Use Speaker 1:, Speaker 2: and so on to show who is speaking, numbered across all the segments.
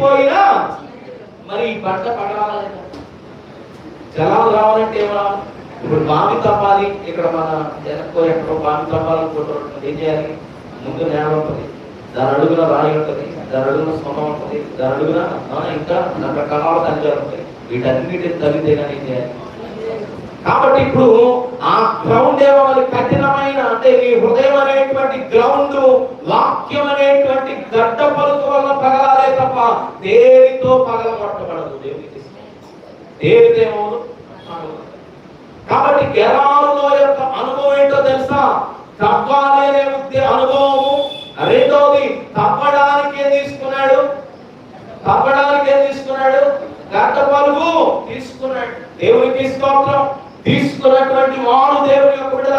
Speaker 1: ఎండిపోయినా మరి ఈ పంట పగలాలి, జలాలు రావాలంటే ఏమన్నా ఇప్పుడు బావి తప్పాలి. ఇక్కడ మన వెనక్కో ఎక్కడో బావి తప్పాలనుకుంటున్నాం. ఏం చేయాలి? ముందు నేల ఉంటుంది, దాని అడుగున రాయి ఉంటుంది, దాని అడుగున సొంతం ఉంటుంది, దాని అడుగున ఇంకా రకరకాల ఖనిజాలు ఉంటాయి. వీటన్నిటిని తగ్గితే కానీ ఏం చేయాలి? కాబట్టి ఇప్పుడు ఆ గ్రౌండ్ ఏమో కఠినమైన, అంటే నీ హృదయం అనేటువంటి గ్రౌండ్ వాక్యం అనేటువంటి గడ్డ పలుకు వల్ల పగలాలే తప్ప దేనితో పగలగొట్టబడదు. దేనిదేమో. కాబట్టి గెరారులో యొక్క అనుభవం ఏంటో తెలుసా? తవ్వాలి అనే అనుభవము. రెండోది తవ్వడానికి ఏం తీసుకున్నాడు? గడ్డ పలుగు తీసుకున్నాడు. దేవునికి స్తోత్రం. తీసుకున్నటువంటి వాడు దేవుని యొక్క బిడ్డ,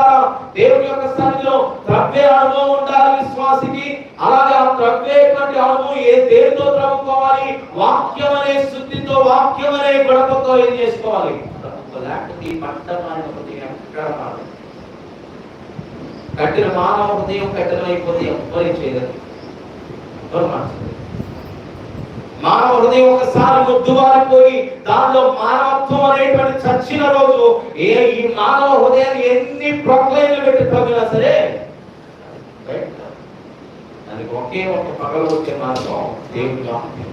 Speaker 1: దేవుని యొక్క సన్నిధిలో త్రవ్వే అనుభవం ఉండాలి విశ్వాసికి. అలాగే ఆ త్రవ్వేటువంటి అనుభవం దేనితో త్రవ్వుకోవాలి? వాక్యం అనే శుద్ధితో, వాక్యం అనే గొడవతో ఏం చేసుకోవాలి? లేకపోతే ఈ పంట మానవ హృదయం ఎక్కడ మారదు. కట్టిన మానవ హృదయం కఠినమైపోతే ఎవ్వరి చేయలేదు, ఎవరు మార్చలేదు. మానవ హృదయం ఒకసారి ముద్దువారిపోయి దానిలో మానవత్వం అనేటువంటి చచ్చిన రోజు ఈ మానవ హృదయాన్ని ఎన్ని ప్రొక్లైన్లు పెట్టి తగ్గినా సరే దానికి ఒకే ఒక పగలు వచ్చే మార్గం దేవుని వాక్యం.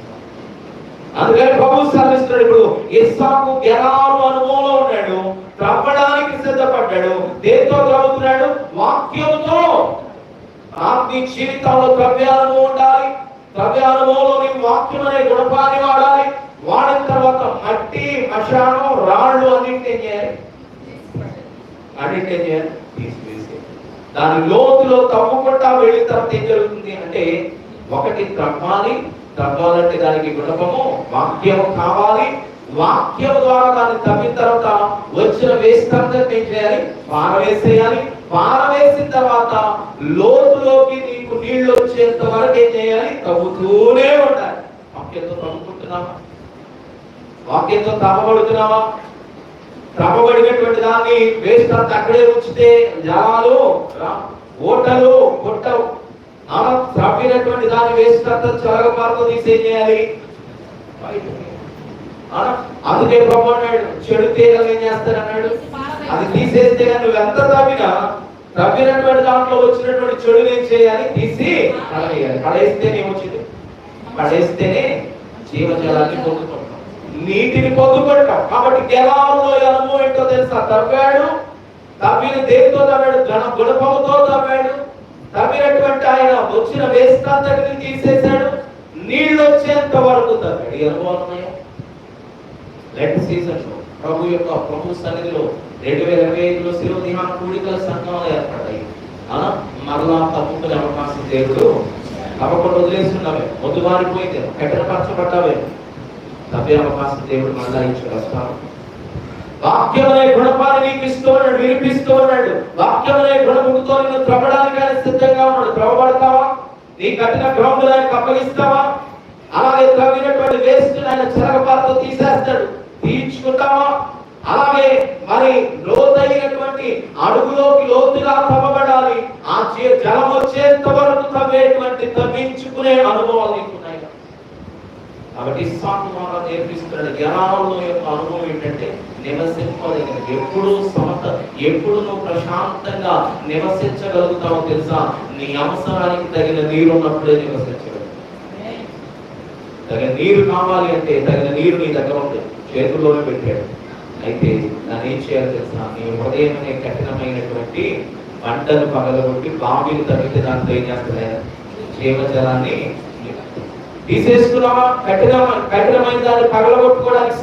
Speaker 1: అందుకని ప్రభు సెలవిస్తున్నాడు. ఇప్పుడు ఇస్సాకు గెరారు అనుభవంలో ఉన్నాడు, త్రవ్వడానికి సిద్ధపడ్డాడు. దేంతో త్రవ్వుతున్నాడు? వాక్యంతో. నీ జీవితంలో త్రవ్వే అనుభవం ఉండాలి. త్రవ్వే అనుభవంలో నీ వాక్యం అనే గుణపాన్ని వాడాలి. వాడిన తర్వాత మట్టి, మశానం, రాళ్ళు అన్నింటినీ చేయాలి, తీసివేసి దాని లోతులో తవ్వకుండా వెళ్ళిన తర్వాత ఏం జరుగుతుంది అంటే, ఒకటి తవ్వాలంటే దానికి గుణపము వాక్యము కావాలి. వాక్యం ద్వారా దాన్ని తవ్విన తర్వాత వచ్చిన వేస్ట్ అంతా ఏం చేయాలి? పారవేసేయాలి. పారవేసిన తర్వాత లోతులోకి నీకు నీళ్లు వచ్చేంత వరకు ఏం చేయాలి? తవ్వుతూనే ఉండాలి. వాక్యంతో తవ్వుకుంటున్నావా? వాక్యంతో తవ్వబడుతున్నావా? తవ్వబడినటువంటి దాన్ని వేస్ట్ అంతా అక్కడే ఉంచితే జలాలు, ఓటలు కొట్టవు. అలా త్రవ్వినటువంటి దాన్ని వేస్ట్ అంతా చలగపారతో తీసేయాలి. అందుకే ప్రభు అన్నాడు, చెడు తీగలు ఏం చేస్తాడన్నాడు? అది తీసేస్తే నువ్వు ఎంత తవ్వినటువంటి దాంట్లో వచ్చినటువంటి చెడుని ఏం చేయాలి? తీసి పడేయాలి. పడేస్తేనే జీవజలాన్ని పొందుకుంటాం, నీటిని పొందుకుంటాం. కాబట్టి గెలాల్లో అనుభవం ఏంటో తెలుసా? తవ్వాడు, తవ్విన దేనితో తవ్వాడు? గుణపముతో తవ్వాడు. తవ్వినటువంటి ఆయన వచ్చిన వేస్ట్ అంతటిని తీసేశాడు, నీళ్ళు వచ్చేంత వరకు తవ్వాడు. ఈ అనుభవం లెట్ సీజన్ లో ప్రభు సన్నిధిలో 2025లో శిలువ దిహాన కూడికల సంఘాలు ఏర్పడ్డాయి. మరలా తప్పుకునే అవకాశం దేవుడు తప్పకుండా వదిలేస్తున్నావే, మొద్దు మారిపోయింది, కఠినపరచబడ్డావే, తప్పే అవకాశం దేవుడు మళ్ళా ఇచ్చేస్తాను. వాక్యం అనే గుణపాన్ని నీకు ఇస్తూ ఉన్నాడు, వినిపిస్తూ ఉన్నాడు. వాక్యం అనే గుణముతో నిన్ను త్రవ్వడానికి ఆయన సిద్ధంగా ఉన్నాడు. త్రవ్వబడతావా? నీ కట్టిన గ్రౌండ్ ఆయనకు అప్పగిస్తావా? అలాగే త్రవ్వినటువంటి వేస్ట్ ఆయన చెరగపారతో తీసేస్తాడు, తీర్చుకుంటావా? అలాగే మరి లోతైనటువంటి అడుగులోకి లోతుగా తవ్వబడాలి. ఆ జలం వచ్చేంత వరకు తవ్వించుకునే అనుభవాలు నీకున్నాయి. కాబట్టి ఇస్సాకు ద్వారా నేర్పిస్తున్నాడు. గెరారులో యొక్క అనుభవం ఏంటంటే నివసింపదగిన, ఎప్పుడు నువ్వు ప్రశాంతంగా నివసించగలుగుతావో తెలుసా? నీ అవసరానికి తగిన నీరు ఉన్నప్పుడే నివసించగలుగుతావు. తగిన నీరు కావాలి అంటే తగిన నీరు నీ దగ్గర ఉంటుంది, చేతుల్లోనే పెట్టాడు. అయితే దాన్ని ఏం చేయాలి తెలుసా? నీ హృదయం అనే కఠినమైనటువంటి పంటను పగలగొట్టి బావిని తగ్గితే దాంతో ఏం చేస్తుంది? జీవజలాన్ని తీసేసుకున్నావా? కఠినమైన దాన్ని పగలగొట్టుకోవడానికి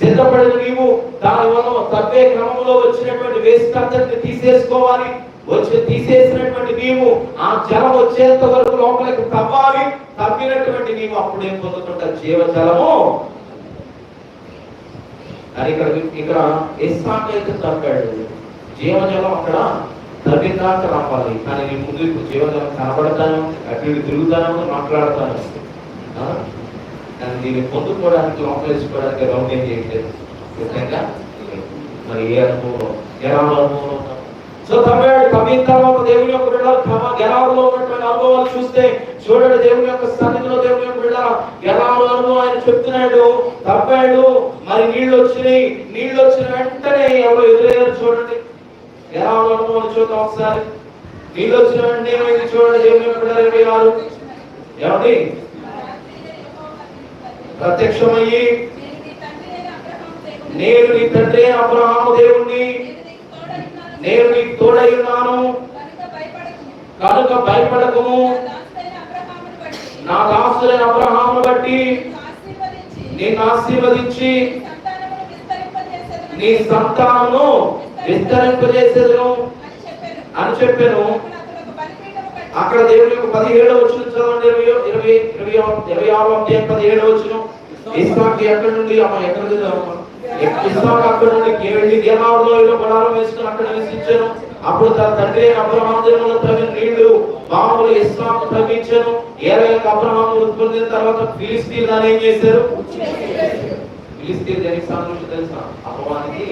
Speaker 1: సిద్ధపడిన నీవు దానివల్ల తప్పే క్రమంలో వచ్చినటువంటి వేస్ట్ అంతటిని తీసేసుకోవాలి. తీసేసినటువంటి నీవు ఆ జలం వచ్చేంత వరకు లోపలికి తవ్వాలి. తవ్వినటువంటి నీవు అప్పుడేం పొందుతుంటా? జీవజలము. అని ఇక్కడ ఇస్సాకు అయితే తవ్వాడు, జీవజలం అక్కడ తవ్విందాక రావాలి. కానీ నీ ముందు ఇప్పుడు జీవజలం కనబడతాను, అటు తిరుగుతాను, మాట్లాడతాను. కానీ దీన్ని పొందుకోవడానికి లోపలేసుకోవడానికి రౌండ్ ఏం చేయట్లేదు. మరి ఏ అనుభవం, ఎలా అనుభవంలో సో తవ్విన తర్వాత దేవుని యొక్క బిడ్డలు గెరారులో ఉన్నటువంటి అనుభవాలు చూస్తే చూడండి, దేవుని యొక్క సన్నిధిలో దేవుని యొక్క బిడ్డ గెరారు అనుభవం ఆయన చెప్తున్నాడు. తవ్వాడు, మరి నీళ్లు వచ్చిన వెంటనే ఎవరు ఎదురయ్యారు చూడండి. గెరారు అనుభవం చూద్దాం ఒకసారి. నీళ్ళు వచ్చిన వెంటనే ఏమైంది చూడండి. దేవుని యొక్క బిడ్డ 26 ఏమండి ప్రత్యక్షమయ్యి, నేను నీ తండ్రి అబ్రహాము దేవుణ్ణి, నేను నీకు తోడై ఉన్నాను కనుక భయపడకుము, నా దాసుడైన అబ్రహామును బట్టి నిన్ను ఆశీర్వదించి నీ సంతానమును విస్తరింపజేసేదను అని చెప్పాను. అక్కడ దేవుని యొక్క 17వ వచనం చదవండి. 26వ అధ్యాయం 17వ వచనం. ఇస్సాకు ఎక్కడి నుండి ఇస్సాకు అక్కడి నుండి వెళ్ళి గెరారులో గుడారం వేసుకుని అక్కడ నివసించాను. అప్పుడు తన తండ్రి అబ్రహాము దేవుని తవ్విన నీళ్లు మామూలు ఇస్సాకు తవ్వించాను. 20 అబ్రహాము వృద్ధి పొందిన తర్వాత ఫిలిస్తీన్లు అని ఏం చేశారు? ఫిలిస్తీన్ దేనికి సాదృశ్యం తెలుసా? అపవానికి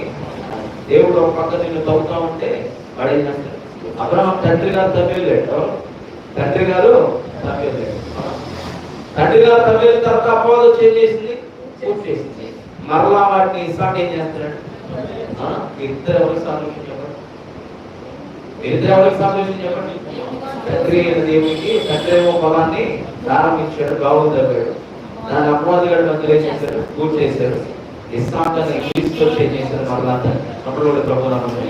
Speaker 1: దేవుడు ఒక పక్క నిన్ను తవ్వుతా ఉంటే పడేదంటే అబ్రహాం తండ్రి గారు తవ్వేలేడు. తండ్రి గారు తవ్వేలిన తర్వాత అపవాదం వచ్చి ఏం చేసింది? పూర్తి చేసింది. మరలా వాటిని ఇస్సాకు ఏం చేస్తున్నాడు? ఇద్దరు ఎవరికి సాదృశ్యం చెప్పండి. తండ్రి అయిన దేవునికి తండ్రి ఏమో పొలాన్ని ప్రారంభించాడు, బావులు తవ్వాడు. దాని అపవాది గారు మధ్యలో చేశారు, పూర్తి చేశారు. ఇస్సాకు అని క్రీస్తు ఏం చేశారు? మరలా అప్పుడు కూడా ప్రభు నమ్మకం.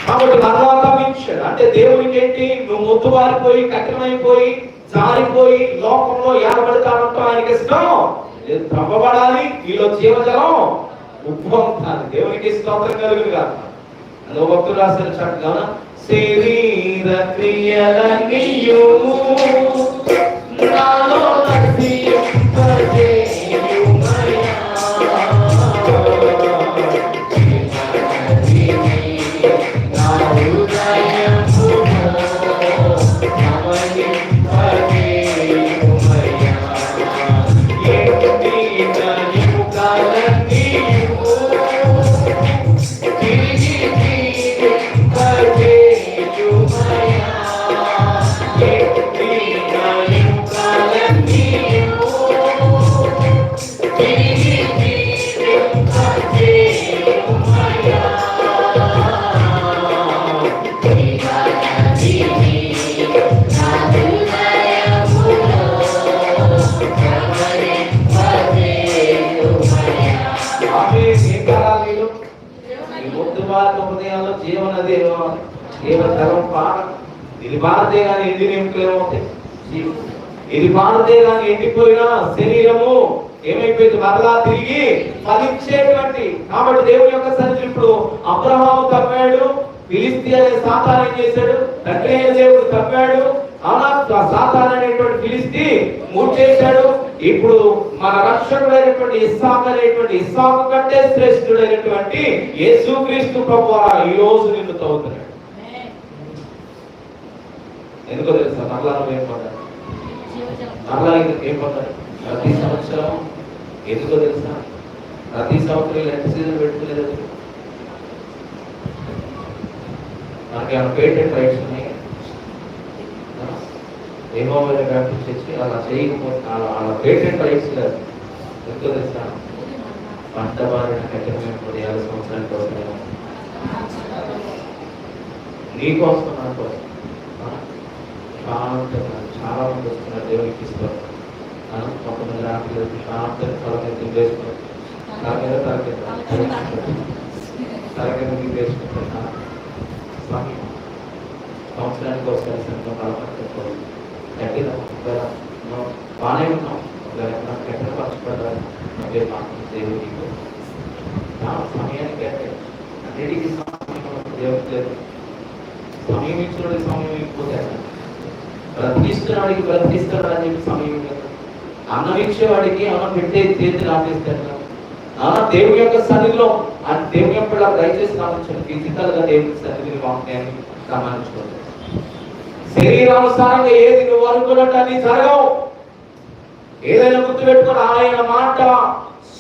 Speaker 1: కాబట్టి మరలా తవ్వించాడు. అంటే దేవునికి ఏంటి? నువ్వు మొద్దుబారిపోయి కఠినమైపోయి జారిపోయి లోకంలో ఏడబడతానంటూ ఆయనకి ఇష్టం లేదు. త్రవ్వబడాలి, నీలో జీవజలం ఉద్భవించాలి. దేవునికి స్తోత్రం కలుగును గాక. అందులో భక్తులు రాసిన చక్కగా శరీర క్రియలన్నీయు నాలో ఇది భారతే గాని ఎండిపోయినా ఎండిపోయిన శరీరము ఏమైపోయింది? మరలా తిరిగి ఫలించేటువంటి. కాబట్టి దేవుని యొక్క సన్నిధి ఇప్పుడు అబ్రహాము తవ్వాడు, ఫిలిస్తీ అనే సాతాను ఏం చేశాడు? తండ్రి అయిన దేవుడు తవ్వాడు, సాతాను అనేటువంటి ఫిలిస్తీ మూడ్చేశాడు. ఇప్పుడు మన రక్షకుడైనటువంటి ఇస్సాకు కంటే శ్రేష్ఠుడైనటువంటి యేసుక్రీస్తు ప్రభువు ఈ రోజు నిన్ను తవ్వుతున్నాడు. ఎందుకో తెలుసా? మరలా ఏం పడ్డాడు? మరలా ఏం పడ్డాడు? ప్రతి సంవత్సరం ఎందుకో తెలుసా? ప్రతి సంవత్సరం ఎంత సీజన్ పెట్టుకునేది మనకి ఏమైనా పేటెంట్ రైట్స్ ఉన్నాయి. ఏమో వ్యాప్తి చేసి అలా చేయకపోతే అలా పేటెంట్ రైట్స్ లేదు. ఎందుకో తెలుసా? పంట బారిన కఠినమైన 50 సంవత్సరానికి వస్తున్నాయి నీకోసం నా కోసం. చాలా మంది వస్తున్నారు దేవునికి ఇస్తారు. కొంతమంది రాత్రి శాంతం తలకి వేసుకున్నారు, తలకి వేసుకుంటున్నారు. సంవత్సరానికి ఒకసారి సంతం కలపడుతుంది. గట్టిగా బాగానే ఉన్నాం, గట్టిన పరచుకోవడానికి దేవుడికి సమయానికి అంటే అన్నిటికీ దేవుడికి లేదు. సమయం ఇచ్చిన సమయం ఇకపోతే బ్రతికిస్తున్నవాడికి బ్రతికిస్తాడు అని చెప్పి సమయం లేదు. అన్నం ఇచ్చేవాడికి అన్నం పెట్టే చేతి నాటిస్తాడు. దేవుని యొక్క సన్నిధిలో దేవుని యొక్క దయచేసి గమనించండి. ఫిజికల్ గా దేవుని సన్నిధిని వాక్యాన్ని గమనించుకోండి. శరీరానుసారంగా ఏది నువ్వు అనుకున్నట్టు అన్ని జరగవు. ఏదైనా గుర్తుపెట్టుకుని ఆయన మాట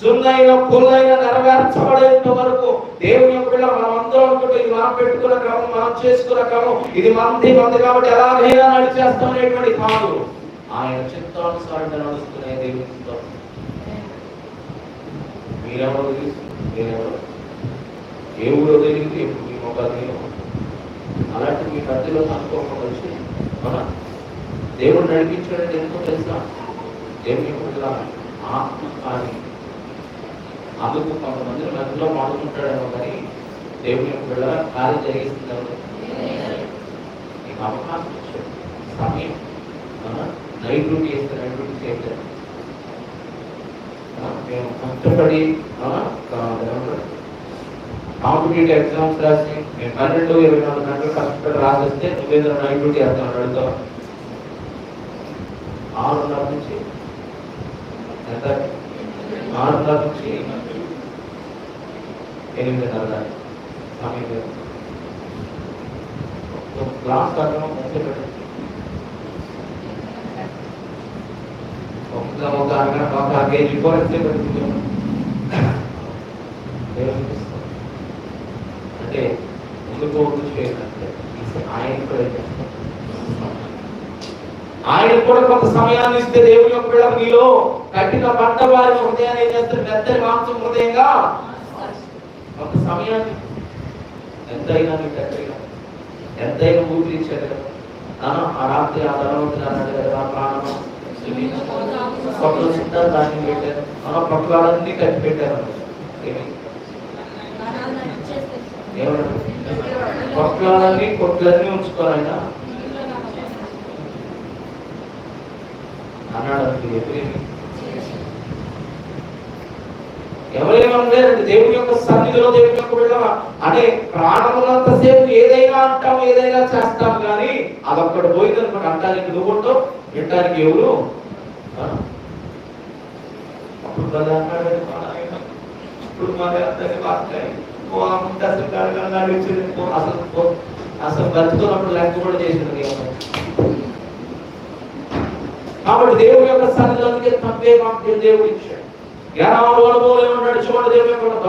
Speaker 1: సున్నైన పుల్లైన నెరవేర్చబడేంత వరకు దేవుని యొక్క పిల్లలు మనం అందరం అనుకుంటే ఇది మనం పెట్టుకున్న క్రమం, మనం చేసుకున్న క్రమం, ఇది మంది కాబట్టి ఎలాగైనా నడిచేస్తామనేటువంటి కాదు. ఆయన చిత్తానుసారంగా నడుస్తున్న దేవుని చిత్తం. మీరెవరో తెలుసు, మీరెవరో ఏ ఊరో తెలియదు, ఎప్పుడు మీ మొక్కలు అలాంటి మీ మధ్యలో అనుకోకుండా వచ్చి మన దేవుడు నడిపించడం ఎంతో తెలుసా? దేవుని యొక్క ఆత్మ కానీ అందుకు కొంతమంది మధ్యలో మాడుకుంటాడేమో కానీ దేవుని యొక్క పిల్లల కార్యం జరిగిస్తున్నారు. నీకు అవకాశం ఇచ్చాడు, సమయం. నైట్ డ్యూటీ చేస్తే నైట్ డ్యూటీ చేస్తాడు. మేము కష్టపడి కాంపిటేటివ్ ఎగ్జామ్స్ రాసి మేము 12-24 గంటలు కష్టపడి రాసిస్తే నువ్వేదో నైట్ డ్యూటీ వేస్తాను అడుగుతావు. 6:30 నుంచి ఎంత? 6:30 నుంచి 8:30 దాకా సమయం. క్లాస్ కట్టడం మంచిగా పెట్టండి. ఒక కేజీ కోరిస్తే పెట్టుకుంటాం అంటే ముందుకు చేయాలంటే ఆయన కూడా కొంత సమయాన్ని ఇస్తే దేవుని యొక్క పిల్లలు మీలో కట్టిన పంట వారి హృదయాన్ని ఏం చేస్తారు? మెత్తని మాంసం హృదయంగా కొంత సమయాన్ని ఎంతైనా ఎంతైనా ఊపిరిచ్చారు కదా. ఆ రాత్రి ఆ ధనవంతుడు అన్నాడు కదా, ఆ ప్రాణం పక్కన సిద్ధాలు దాన్ని పెట్టారు, పక్కలన్నీ కట్టి పెట్టారు. పక్కలన్నీ కొట్లన్నీ ఉంచుకోవాలైనా అన్నాడు. ఎవరేమనలేదండి దేవుని యొక్క సన్నిధిలో, దేవుని యొక్క బిడ్డల అంటే ప్రాణములంతసేపు ఏదైనా అంటాం, ఏదైనా చేస్తాం, కానీ అదొక్కటి పోయిందనుకోండి అంటానికి నువ్వు ఉంటావు, వింటానికి ఎవరు? అప్పుడు కదా అన్నాడు, ఇప్పుడు మరి అందరినీ అసలు బతుకున్నప్పుడు లెక్క కూడా చేసింది. కాబట్టి దేవుడి యొక్క సన్నిధిలోకి తప్పే మాకు దేవుడు ఇచ్చాడు. ఏమన్నాడు చూడండి, దేవుడు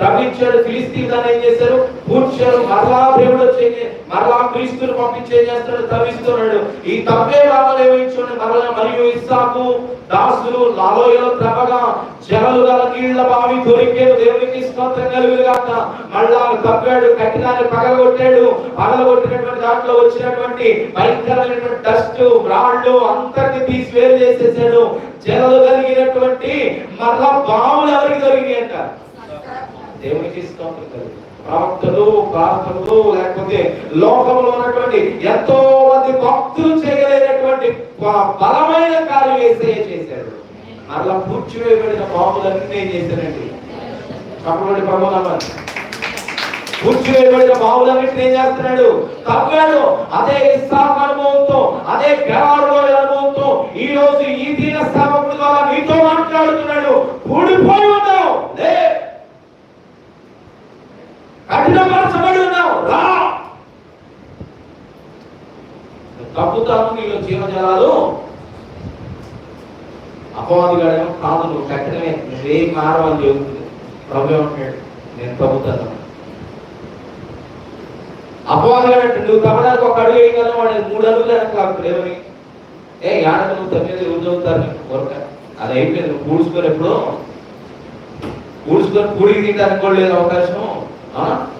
Speaker 1: తవ్వించాడు. ఫిలిస్తీన్లను ఏం చేశారు? కూర్చారు. మరలా దేవుడు వచ్చి మరలా క్రీస్తుని పంపించి ఏం చేస్తాడు? తవ్విస్తున్నాడు. ఈ తవ్వే వాళ్ళు ఏమించండి మరలా మరియు ఇస్సాకు దాసులు లాలోయలో త్రపగా జలలు గల నీళ్ల బావి దొరికేది. దేవునికి స్తోత్రం కలుగుగాక. మళ్ళా తవ్వాడు, కట్టినాన్ని పగలగొట్టాడు. పగలగొట్టినటువంటి దాంట్లో వచ్చినటువంటి భయంకరమైనటువంటి డస్ట్, రాళ్ళు అంతటిని తీసి వేరు చేసేసాడు. జలలు కలిగినటువంటి మరలా బావులు ఎవరికి దొరికినాయి అంట? దేవునికి స్తోత్రం కలుగు. ప్రవక్తలు, ప్రార్థనలు, లేకపోతే లోకంలో ఉన్నటువంటి ఎంతో మంది భక్తులు చేయలేనటువంటి బలమైన కార్యం యేసయ్య చేశాడు. మరలా పూడ్చివేయబడిన బావులన్నీ ఏం చేశారండి? చెప్పబడి ప్రభునామని పూడ్చివేయబడిన బావులన్నింటినీ ఏం చేస్తున్నాడు? తవ్వాడు. అదే ఇస్సాకు అనుభవంతో, అదే గెరారు అనుభవంతో ఈ రోజు ఈ దీన సేవకుడి ద్వారా నీతో మాట్లాడుతున్నాడు. ఊడిపోయి ఉన్నావు, కఠినపరచబడి ఉన్నావు, రా తప్పుతాను నీలో జీవజలాలు. అపవాదిగాడేమో కాదు, నువ్వు కఠినమే, నువ్వేం మారవని చెబుతుంది. ప్రభు అంటాడు, నేను తప్పుతాను. అపవాదిగాడు నువ్వు తప్పడానికి ఒక అడుగు వేయగలను, వాడు 3 అడుగులు వెనకాలి. ఏమని ఏడక నువ్వు తప్పేది ఎవరు చదువుతారు? వర్క అది అయిపోయింది. నువ్వు కూడ్చుకొని ఎప్పుడు కూడ్చుకొని కూడికి తినడానికి కూడా లేదు అవకాశం.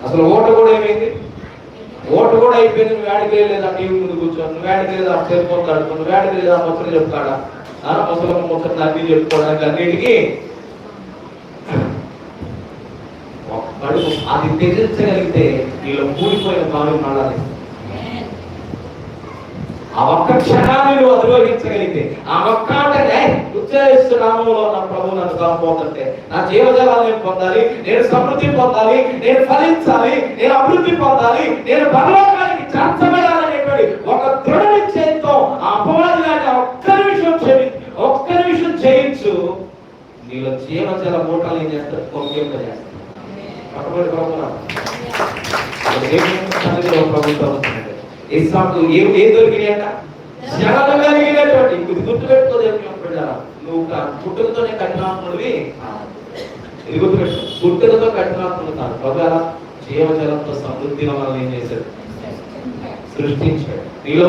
Speaker 1: అసలు ఓట కూడా ఏమైంది? ఓట కూడా అయిపోయింది. నువ్వు వేడికి లేదా టీవీ ముందు కూర్చొని, నువ్వు వేడికి లేదా చేరుకోవద్దు అడుకో, నువ్వు వేడికి లేదా ముచ్చట చెప్తాడా? ముసలమ్మ ముచ్చట్లు అన్ని చెప్పుకోవడానికి అన్నిటికీ అది త్యజించగలిగితే వీళ్ళు కూలిపోయిన బావి మళ్ళీ ఆ ఒక్క క్షణాన్ని నువ్వు అధిరోహించగలిగితే, ఆ ఒక్క ఉచ్చరిస్తున్నాము నా ప్రభు నన్ను కాకపోతుంటే నా జీవజలాన్ని పొందాలి, నేను సమృద్ధి పొందాలి, నేను ఫలించాలి, నేను అభివృద్ధి పొందాలి, నేను పరలోకానికి చేర్చబడాలనేటువంటి ఒక దృఢ నిశ్చయంతో ఆ అపవాదిగాన్ని ఒక్క నిమిషం చేయించు. నీలో జీవజల మూటలు ఏం చేస్తారు? కొంచెంగా చేస్తారు. పక్కబడి ప్రభుత్వం ఇస్సాకు ఏ దొరికినాయంట? జలాలు కలిగినటువంటి. ఇది గుర్తుపెట్టుకో దేవుని యొక్క బిడ్డ, నువ్వు పుట్టుకతోనే కఠినాత్ముడివి ఇది గుర్తుపెట్టు. గుట్టలతో కఠినాత్మలు కాదు, ఒకవేళ జీవజలంతో సమృద్ధిగా మనల్ని ఏం చేశాడు? సృష్టించాడు. నీలో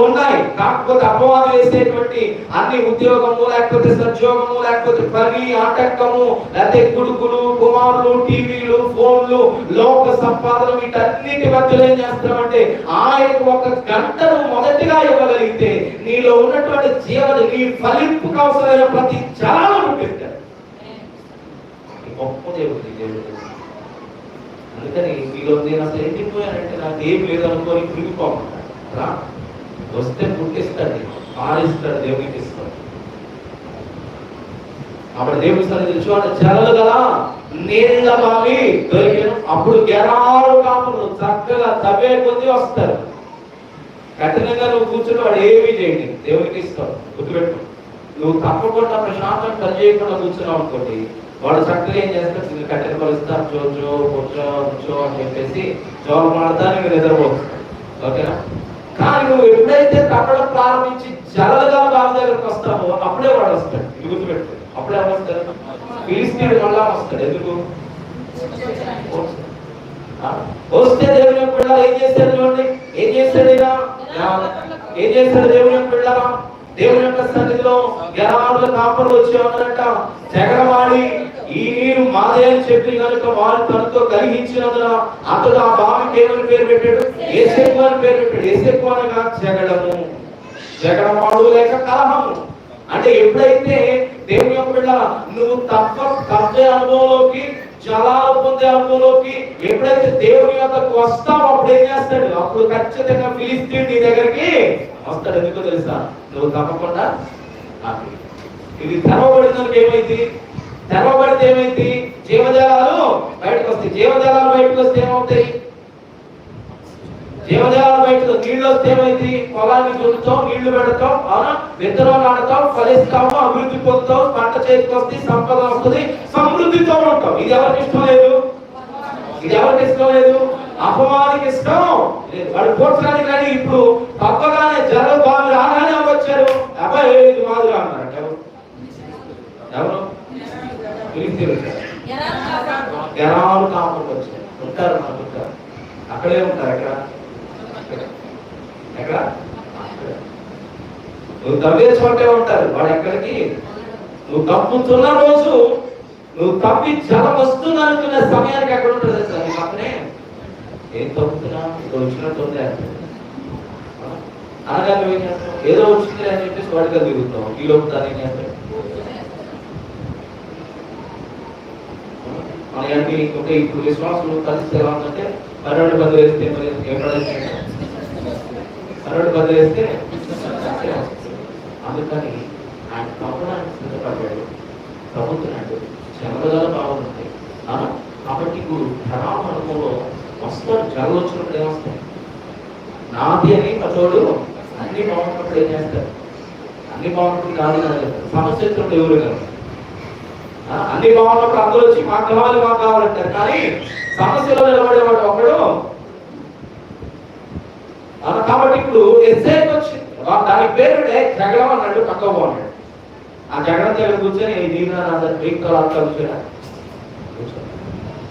Speaker 1: ఉన్నాయి. కాకపోతే అపవాదం వేసేటువంటి అన్ని ఉద్యోగము, లేకపోతే సద్యోగము, లేకపోతే పని, ఆటంకము, లేకపోతే కొడుకులు, కుమారులు, టీవీలు, ఫోన్లు, లోక సంపాదన, వీటన్నిటి మధ్యలో ఏం చేస్తామంటే ఆయనకు ఒక గంటను మొదటిగా ఇవ్వగలిగితే నీలో ఉన్నటువంటి జీవన నీ ఫలింపుకు అవసరమైన ప్రతి జలాలను పెట్టారు. గొప్ప దేవుడు. అందుకని మీలో నేను అసలు ఎండిపోయానంటే నాకు ఏం లేదనుకోని కురిగిపోకుండా వస్తే పుట్టిస్తాడు, పాలిస్తాడు, దేవునికి ఇస్తాడు. అప్పుడు దేవుని సన్నిధి చూడ చెరలు కదా నీళ్ళ బావి దొరికాను. అప్పుడు గెరాలు కాపులు చక్కగా తవ్వే కొద్ది వస్తారు. కఠినంగా నువ్వు కూర్చుని వాడు ఏమీ చేయండి, దేవునికి ఇస్తాడు. గుర్తుపెట్టు. నువ్వు తప్పకుండా ప్రశాంతం పని చేయకుండా కూర్చున్నావు అనుకోండి, వాడు చక్కగా ఏం చేస్తాడు? కట్టెలు పలుస్తారు, చో కూర్చో అని చెప్పేసి జోలు మాడతా నువ్వు నిద్రపోతావు. ఓకేనా? కానీ నువ్వు ఎప్పుడైతే తప్పడం ప్రారంభించి జలలుగా బావి దగ్గరకు వస్తావో అప్పుడే వాడు వస్తాడు. ఇది గుర్తుపెట్టు. అప్పుడే వస్తాడు ఫిలిస్తీయుడు మళ్ళా వస్తాడు. ఎందుకు వస్తే దేవుని యొక్క పిల్లలు ఏం చేస్తాడు? చూడండి ఏం చేస్తాడు దేవుని యొక్క పిల్లలు దేవుని యొక్క సన్నిధిలో గెరాలు కాపులు వచ్చేవారంట. జగడవాడి ఈ నీరు మాదే అని చెప్పి కనుక వారు తనతో కలిగించినందున అతడు ఆ బావికి ఏమని పేరు పెట్టాడు? యేసెపు అని పేరు పెట్టాడు. యేసెపు అనగా జగడము, జగడమాడు లేక కలహము. అంటే ఎప్పుడైతే దేవుని యొక్క బిడ్డ నువ్వు తప్పే అనుభవంలోకి, జలాలు పొందే అనుభవంలోకి ఎప్పుడైతే దేవుని యొక్కకు వస్తావు అప్పుడు ఏం చేస్తాడు? అప్పుడు ఖచ్చితంగా ఫిలిస్తీయుడు నీ దగ్గరికి వస్తాడు. ఎందుకో తెలుసా? నువ్వు తప్పకుండా ఇది తెరవబడినందుకు ఏమైంది? తెరవబడితే ఏమైంది? జీవజాలాలు బయటకు వస్తాయి. జీవజాలాలు బయటకు వస్తే ఏమవుతాయి? జీవజాలాలు బయటకు నీళ్ళు వస్తే ఏమైంది? పొలాన్ని దున్నుతాం, నీళ్లు పెడతాం, అవునా? విత్తనం నాటుతాం, ఫలిస్తాము, అభివృద్ధి పొందుతాం, పంట చేతికి వస్తుంది, సంపద వస్తుంది, సమృద్ధితో ఉంటాం. ఇది ఎవరికి ఇష్టం లేదు? అపవాదికి ఇష్టం లేదు. వాడు పోర్చడానికి కానీ ఇప్పుడు తప్పగానే జరగ బాగా రాగానే వచ్చారు. అబ్బాయి ఇది మాదిరి అన్నారు. ఎవరు? గెరాలు కాపులు వచ్చారు. ఉంటారు, అక్కడే ఉంటారు. ఎక్కడ నువ్వు తవ్వే చోటే ఉంటారు. వాడు ఎక్కడికి నువ్వు తప్పుతున్న రోజు, నువ్వు తప్పి జలం వస్తుంది అనుకున్న సమయానికి ఎక్కడ ఉంటుంది సార్? నీ పక్కనే ఏం తప్పుతున్నా వచ్చినట్టు ఉంది అనగా నువ్వేం చేస్తావు? ఏదో వచ్చింది అని చెప్పేసి వాడిగా తిరుగుతావు. ఈ లోపు దాన్ని ఏం చేస్తావు? మనకి ఇంకొక ఇప్పుడు విశ్వాసం పరిస్థితి ఎలా ఉందంటే మరొకటి బదిలేస్తే మరొకటి బదిలేస్తే అందుకని ఆయన తప్పడానికి సిద్ధపడ్డాడు, తగ్గుతున్నాడు, చెమరగా బాగుంటుంది. కాబట్టి ఇప్పుడు ధనాల అనుభవంలో వస్తాడు. జగలు వచ్చినప్పుడు ఏమొస్తాయి? నాది అని పచ్చోడు అన్ని బాగున్నప్పుడు ఏం చేస్తారు? అన్ని బాగున్నప్పుడు కాదు కదా సమస్య వచ్చినప్పుడు ఎవరు కదా? అన్ని బాగున్నప్పుడు అందరూ వచ్చి మాకు కావాలంటారు. కానీ సమస్యలో నిలబడేవాడు ఒకడు. కాబట్టి ఇప్పుడు ఎస్ఐకి వచ్చింది, దాని పేరుడే జగడం అన్నాడు. పక్క బాగున్నాడు. ఆ జగడం దగ్గర కూర్చొని కూర్చొని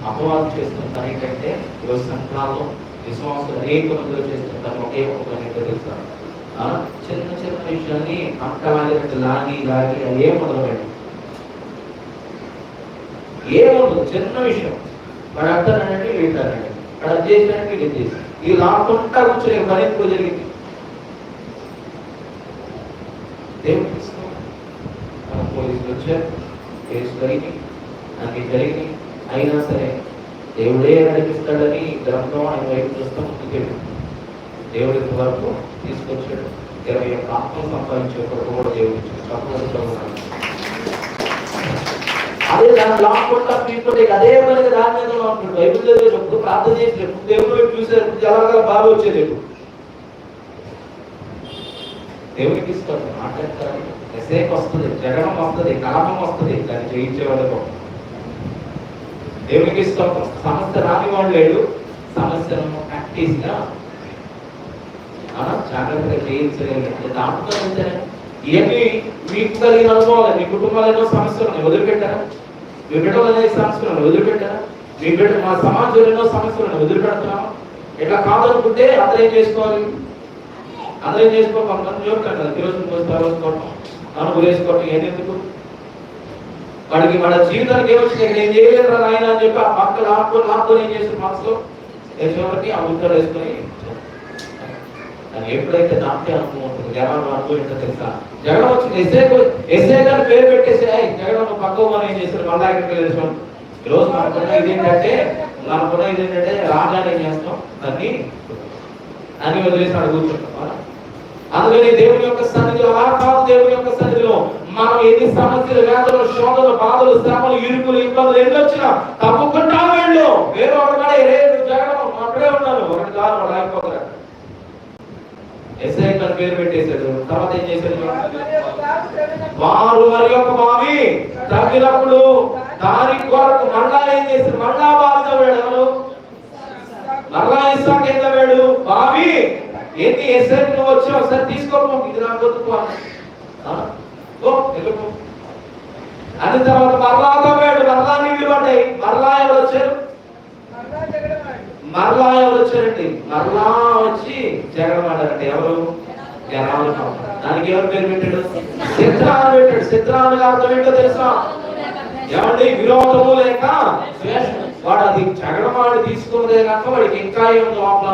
Speaker 1: అపవాదం చేస్తున్న పని ఏంటంటే ఈరోజు సంఘాల్లో విశ్వాసులు అనేక మందిలో చేస్తున్న పని ఒకే ఒక పని ఏంటో తెలుస్తాను. చిన్న చిన్న విషయాన్ని అంతలాగే లాగి ఏ మొదలుపెట్టి ఏముండదు. చిన్న విషయం వాడు అంటానంటే వీటానండి, వాడు అది చేసినట్టు ఇది చేసి ఇది లాక్కుంటా కూర్చొని పని ఎక్కువ జరిగింది. దేవుడికి పోలీసులు వచ్చారు, కేసు జరిగి నాకు జరిగి అయినా సరే దేవుడే నడిపిస్తాడని గ్రంథం ఆయన వైపు చూస్తూ ముందుకెళ్ళి దేవుడి వరకు తీసుకొచ్చాడు. 21 ఆత్మలు సంపాదించే కొరకు కూడా దేవుడు అదే దాన్ని లాక్కుంటా తీసుకుంటే అదే పనికి దాని మీద ఉంటుంది. బైబిల్ చదివేది ఎప్పుడు ప్రార్థన చేసి ఎప్పుడు దేవుడు వైపు చూసారు, ఎప్పుడు జలగల బాగా వచ్చేది, ఎప్పుడు దేవుడికి ఇస్తాడు. మాట్లాడతారు, ఎసేపు వస్తుంది, జగడం వస్తుంది, కలమం వస్తుంది, దాన్ని జయించేవాడు దేవునికి ఇష్టం. సమస్య రాని వాడు లేడు. సమస్యను ప్రాక్టీస్ గా జాగ్రత్తగా జయించలేదు. దాంట్లో ఇవన్నీ మీకు కలిగిన అనుభవాలు. మీ కుటుంబాలు ఎన్నో సమస్యలు వదిలిపెట్టారా? మీ బిడ్డలు అనే సమస్యలను వదిలిపెట్టారా? మీ బిడ్డ మా సమాజంలో ఎన్నో సమస్యలను వదిలిపెడుతున్నాము. ఇట్లా కాదనుకుంటే అందరూ ఏం చేసుకోవాలి? అందరూ ఏం చేసుకోవాలి? కొంతమంది చూడటం కదా, కిరోసిన్ పోసి తరవేసుకోవటం, అనుభవం వేసుకోవటం, ఎందుకు వాడికి వాళ్ళ జీవితానికి ఏమొచ్చింది, నేను చేయలేదు ఆయన అని చెప్పి ఆ పక్కన ఆపుకొని ఏం చేసిన మనసులో చివరికి ఆ ముద్దలు వేసుకొని ఎప్పుడైతే నాకే అనుభవం ఉంటుంది, జగన్ అనుభవం ఏంటో తెలుసా? జగన్ వచ్చింది ఎస్ఏ గారు పేరు పెట్టేసి జగన్ పక్కన ఏం చేస్తారు, మళ్ళీ ఎక్కడికి వెళ్ళేసాం. ఈరోజు మనకున్న ఇదేంటంటే రాజాన్ని ఏం చేస్తాం, దాన్ని అన్ని వదిలేసి అక్కడ కూర్చుంటాం. అందుకని దేవుని యొక్క సన్నిధిలో అలా కాదు. దేవుని యొక్క సన్నిధిలో మనం ఎన్ని సమస్యలు, వేదనలు, శోధనలు, బాధలు, శ్రమలు, ఇరుకులు, ఇబ్బందులు ఎన్ని వచ్చినా తప్పుకుంటా వెళ్ళు. వేరే ఒకటి జగన్ అక్కడే ఉన్నాను ఒకటి కాదు, వాళ్ళు అయిపోతారు. ఎస్ఐ గారు పేరు పెట్టేశాడు. తర్వాత ఏం చేశాడు? వారు మరి యొక్క బావి తగ్గినప్పుడు దాని కొరకు మళ్ళా ఏం చేశారు? మళ్ళా బావి తవ్వాడు. మళ్ళా ఇస్సాకు ఏం తవ్వాడు? బావి. ఏంటి ఎస్ఐ నువ్వు వచ్చి ఒకసారి తీసుకోపో, ఇది నాకు వద్దుకో అని. తర్వాత మరలా తవ్వాడు. మరలా నీళ్లు పడ్డాయి. మరలా ఎవరు వచ్చారు? మరలా ఎవరు వచ్చారండి? మరలా వచ్చి జగడమాడారండి. ఎవరు? జనాలు. దానికి ఎవరు పేరు పెట్టాడు? చిత్రాలు పెట్టాడు. చిత్రాలు అర్థం ఏంటో తెలుసా? ఏమండి, విరోధము లేక వాడు అది జగడమాడి తీసుకున్నదే కాక వాడికి ఇంకా ఏం లోపల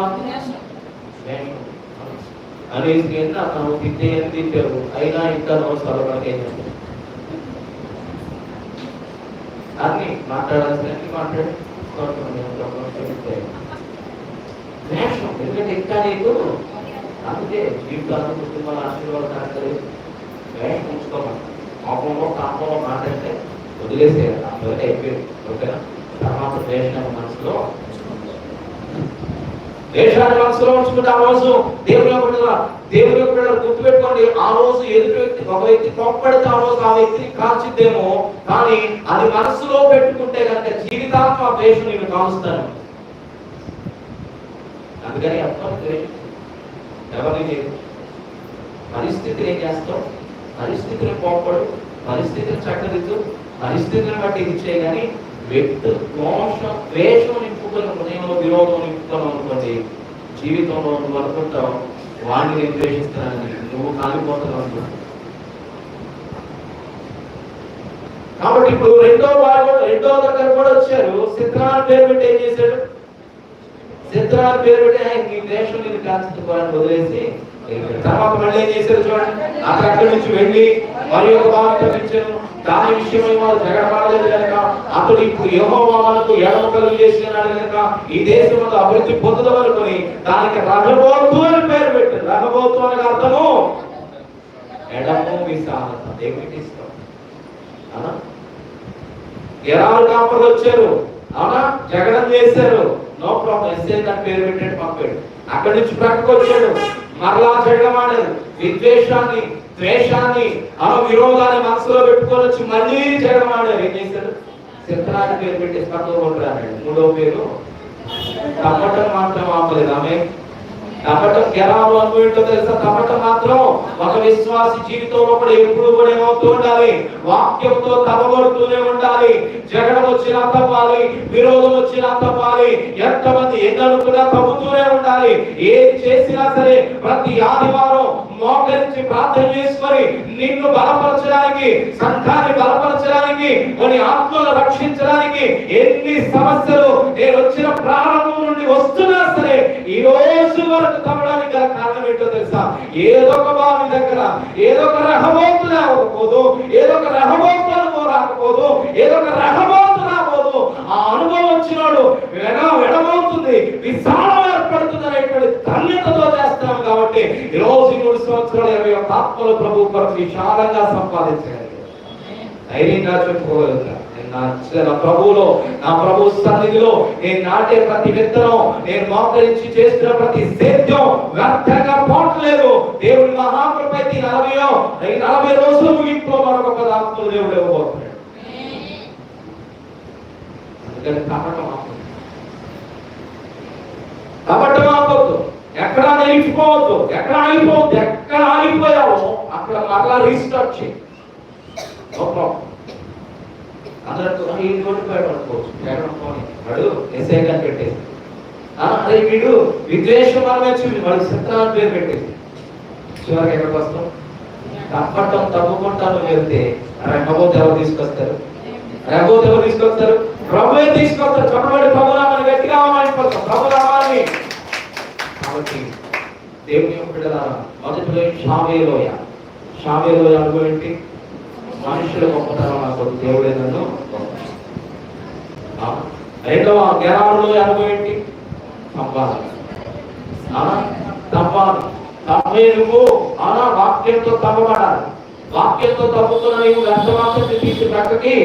Speaker 1: అనేసి అతను తిట్టారు. అయినా ఇంకా నమస్కారం మనకి ఏం చేస్తారు? అన్ని మాట్లాడాల్సిన మాట్లాడి ఎందుకంటే ఇంకా నీకు అందుకే జీవితాలను కుటుంబాల ఆశీర్వాదం కాలేదు. వేషం ఉంచుకోమని కోపంలో కాపంలో మాట్లాడితే వదిలేసేయాలి. అందువల్ల అయిపోయింది. ఓకేనా? తర్వాత దేశాన్ని మనసులో ఉంచుకుంటే ఆ రోజు దేవుని యొక్క గుర్తుపెట్టుకోండి. ఆ రోజు ఎదుటి వ్యక్తి ఒక వ్యక్తి కోప్పడితే ఆ రోజు ఆ వ్యక్తిని కాల్చిద్దేమో, కానీ అది మనసులో పెట్టుకుంటే కనుక జీవితాంతం ఆ ద్వేషం నేను కాలుస్తాను. అందుకని ఎవరిని లేదు. పరిస్థితిని ఏం చేస్తాం? పరిస్థితిని కోప్పడు, పరిస్థితిని చక్కదిద్దు, పరిస్థితిని బట్టి ఇది చేయగాని వ్యక్తి ద్వేషం నింపుకొని హృదయంలో విరోధం నింపుకొని అనుకోండి, జీవితంలో నువ్వు అనుకుంటావు వాడిని నేను ద్వేషిస్తున్నానని, నువ్వు కాలిపోతావు అనుకుంటావు. కాబట్టి ఇప్పుడు రెండో దగ్గర కూడా వచ్చారు. సిద్ధాన్ని పేరు పెట్టి ఏం చేశాడు? సిద్ధాన్ని పేరు పెట్టి నీ ద్వేషం నేను కాల్చుకోవాలని వదిలేసి తర్వాత మళ్ళీ ఏం చేశారు చూడండి. అక్కడి నుంచి వెళ్ళి మరి ఒక భావం తప్పించాను. దాని విషయమై వారు జగడమాడలేదు కనుక అతడు ఇప్పుడు యెహోవా మనకు ఎడమ కలుగు చేసినాడు కనుక ఈ దేశంలో అభివృద్ధి పొందుదాం అనుకుని దానికి రహబోతు అని పేరు పెట్టారు. రహబోతు అనే అర్థము ఎడము విశాలత. దేవునికి ఇష్టం. అవునా? ఎరాలు కాపర్లు వచ్చారు. అవునా? జగడం చేశారు. No problem. ఎస్ఏ దాని పేరు పెట్టాడు, పంపాడు. అక్కడి నుంచి ప్రక్కకు వచ్చాడు. మరలా జగడమాడారు. విద్వేషాన్ని, ద్వేషాన్ని, విరోధాన్ని మనసులో పెట్టుకొని వచ్చి మళ్ళీ జగడమాడారు. ఏం చేశారు? చిత్రాన్ని పేరు పెట్టేసి పక్కకు కొట్టారు. మూడో పేరు తప్పటం మాత్రం ఆపలేదు. ఆమె తప్పటం ఎలా అనుభవించో తెలుసా? తప్పటం మాత్రం ఒక విశ్వాసి జీవితంలో కూడా ఎప్పుడు కూడా ఏమవుతూ ఉండాలి? వాక్యంతో తప్పబడుతూనే ఉండాలి. జగడం వచ్చినా తప్పాలి, విరోధం వచ్చినా తప్పాలి, ఎంతమంది ఎన్ననుకున్నా తప్పుతూనే ఉండాలి. ఏది చేసినా సరే ప్రతి ఆదివారం మోకరించి ప్రార్థన చేసుకొని నిన్ను బలపరచడానికి, సంఘాన్ని బలపరచడానికి, కొన్ని ఆత్మలను రక్షించడానికి ఎన్ని సమస్యలు నేను వచ్చిన ప్రారంభం నుండి వస్తున్నా సరే ఈ రోజు వరకు తప్పడానికి గల కారణం ఏంటో తెలుసా? ఏదో ఒక బావి దగ్గర ఏదో ఒక రహబోతు రాకపోదు, ఏదో ఒక రహబోతు అనుభవం రాకపోదు, ఏదో ఒక రహబోతు రాబోదు. ఆ అనుభవం వచ్చినాడు వెడబోతుంది, విశాలం ఏర్పడుతుంది అనేటువంటి ధన్యతతో చేస్తాం. కాబట్టి ఈ రోజు 3 సంవత్సరాలు 21 ఆత్మల ప్రభు కొరకు విశాలంగా సంపాదించగలిగారు. ధైర్యంగా చెప్పుకోగలుగుతారు. నా ప్రభువులో, నా ప్రభు సన్నిధిలో నేను నాటే ప్రతి విత్తనం, నేను మోకరించి చేస్తున్న ప్రతి సేద్యం వ్యర్థంగా పోవట్లేదు. దేవుడి మహాకృపైతే 40 రోజులు ముగింపులో మరొక పదార్థం దేవుడు ఇవ్వబోతున్నాడు. అందుకని తప్పటం ఆపొద్దు, ఎక్కడ నిలిచిపోవద్దు, ఎక్కడ ఆగిపోవద్దు. ఎక్కడ ఆగిపోయావో అక్కడ మరలా రీస్టార్ట్ చేయి. అందరూ ఈ రోడ్డు బయట అనుకోవచ్చు, బయట అనుకోని వాడు ఎస్ఐ గారు పెట్టేసి అదే వీడు విద్వేషం వచ్చి వాడు చిత్రాన్ని పేరు పెట్టేసి చివరికి ఎక్కడికి వస్తాం? తప్పటం తప్పుకుంటాను వెళ్తే రెక్కబోతే ఎవరు తీసుకొస్తారు? రెక్కబోతే ఎవరు తీసుకొస్తారు? ప్రభువే తీసుకొస్తారు. చెప్పబడి ప్రభు రామని గట్టిగా అవమానిపోతాం, ప్రభు రామాన్ని. కాబట్టి దేవుని యొక్క బిడ్డలారా, మొదటిలో షావేలోయ. షావేలోయ అనుభవం ఏంటి? మనుషుల గొప్పతనం నాకు దేవుడే నన్ను. రెండవ గెరారులో అనుభవం ఏంటి? సంపాదన. నువ్వు వాక్యంతో తప్పబడాలి. వాక్యంతో తప్పుతున్న నీవు వ్యర్థవాక్యాన్ని తీసి ప్రక్కకి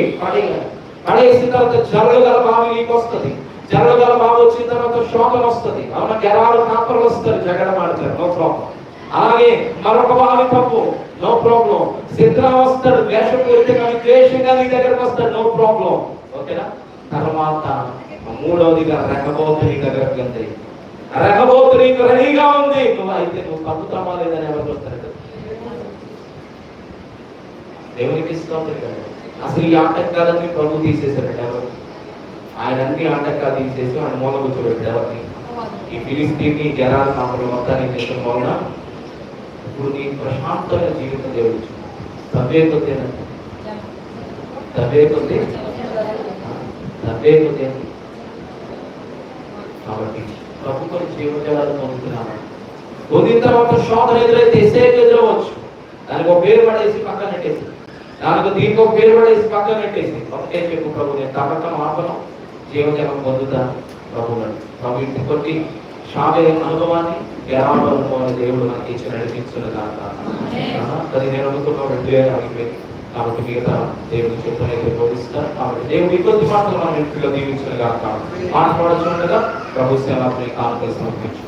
Speaker 1: పడేసిన తర్వాత జరగగల బావి నీకు వస్తుంది. జరగగల బావి వచ్చిన తర్వాత శోకం వస్తుంది. అవునా, గెరాలు కాపర్లు వస్తారు, జగడం ఆడతారు, నో ప్రాబ్లం. అలాగే మరొక బావి తప్పు, నో ప్రాబ్లం. సిద్ధం వస్తాడు, వేషపూరితంగా ద్వేషంగా నీ దగ్గరకు వస్తాడు, నో ప్రాబ్లం. ఓకేనా? తర్వాత మూడవదిగా రెక్కబోతు నీ దగ్గరకు వెళ్తాయి. రెక్కబోతు నీకు రెడీగా ఉంది. నువ్వు కప్పుతామా లేదని ఎవరు చూస్తారు? దేవునికి ఇష్టం కదా. అసలు ఈ ఆటంకాలన్నీ ప్రభు తీసేశాడు. ఎవరు? ఆయన అన్ని ఆటంకాలు తీసేసి ఆయన మూల కూర్చోబెట్టాడు. ఎవరిని? ఈ ఫిలిస్తీన్ని గెరాల కాపులు మొత్తాన్ని చేసిన వలన ఇప్పుడు నీ ప్రశాంతమైన జీవితం దేవుడు తవ్వే కొద్ది కాబట్టి ప్రభుత్వం జీవజాలను పొందుతున్నాను. పొందిన తర్వాత శోధన ఎదురైతే ఎసేకు ఎదురవచ్చు. దానికి ఒక పేరు పడేసి పక్కన పెట్టేసి, దీనికి ఒక పేరు పడేసి పక్కన పెట్టేసి ఒకటే చెప్పు, ప్రభు నేను తప్పక ఆపను, జీవజలం పొందుతాను ప్రభు ఇంటి కొట్టి షావే అనుభవాన్ని గెరాల అనుభవాన్ని దేవుడు మనకి ఇచ్చి నడిపించున్న దాకా అది నేను అనుకున్న కాబట్టి మిగతా దేవుడు చెప్పనైతే బోధిస్తారు. కాబట్టి దేవుడు ఈ కొద్ది మాటలు మన ఇంటిలో దీవించిన కాక మాట్లాడుతుండగా ప్రభు సేవకుని కానుకలు సమర్పించు.